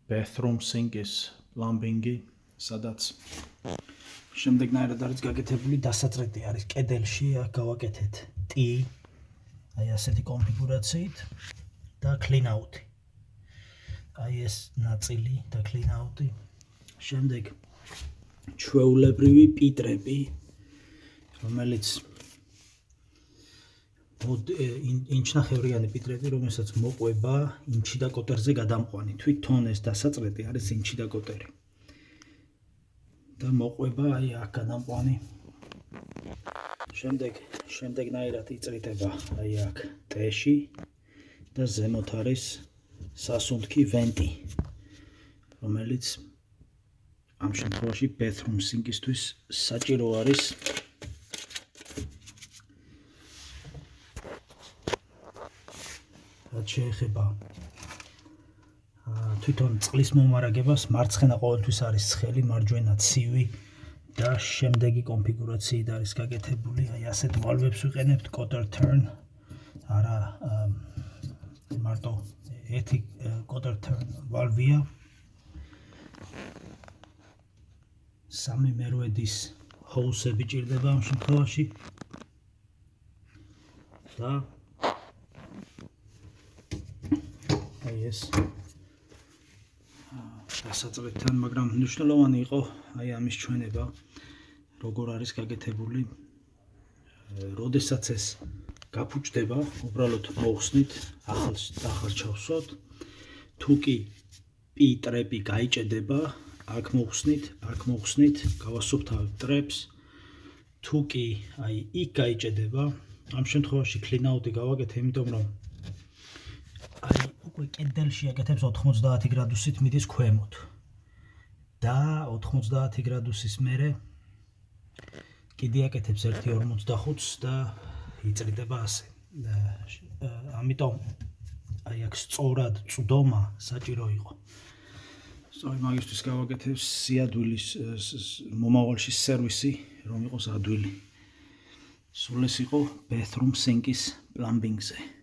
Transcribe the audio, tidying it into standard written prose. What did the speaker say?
bathroom sink-ის plumbing-ი, სადაც შემდეგნაირად არის გაკეთებული დასაწრეტი არის კედელში, აქ გავაკეთეთ T, აი ასეთი კონფიგურაციით და clean out-ი. აი ეს ნაწილი და clean out-ი. შემდეგ ჩვეულებრივი პიტრები, რომელიც ინჩნახევრიანი პიტრები, რომელსაც მოყვება ინჩი და კოტერზე გადამყვანი. თვითონ ეს დასაწრეტი არის ინჩი და კოტერი. და მოყვება აი აქ გადამყვანი. შემდეგნაირად იწრიტება აი აქ T-ში და ზემოთ არის სასუნთქი ვენტი, რომელიც ამ შემთხვევაში bathroom sink-ისთვის საჭირო არის. რაც შეეხება თვითონ წყლის მომარაგებას, მარცხენა ყოველთვის არის ცხელი, მარჯვენა ცივი და შემდეგი კონფიგურაციით არის გაკეთებული. აი ასეთ ვალვებს ვიყენებთ, quarter turn, არა მარტო ერთი quarter turn ვალვია. სამი მერვედის ჰოუსები ჭირდება ამ შემთხვევაში და აი ეს დასაწრეთთან, მაგრამ მნიშვნელოვანი იყო აი ამის ჩვენება, როგორ არის გაკეთებული. როდესაც ეს გაფუჭდება, უბრალოდ მოხსნით, ახალ ჩავსვათ. თუ კი პიტრები გაიჭედება, აქ მოხსნით, გავასუფთავებთ ტრებს. თუ კი აი იქ გაიჭედება, ამ შემთხვევაში clean out-ი გავაკეთე, იმიტომ რომ აი უკვე კედელში აკეთებს 90 გრადუსით მიდის ქვემოთ და 90 გრადუსის მერე კიდე აკეთებს 1.45-ს და იწრიტება ასე. ამიტომ აი აქ სწორად წვდომა საჭირო იყო. სწორი მაგისთვის გავაკეთებ სიადვილის მომავალში სერვისი, რომ იყოს ადვილი. სულ ეს იყო bathroom sink-ის plumbing-ზე.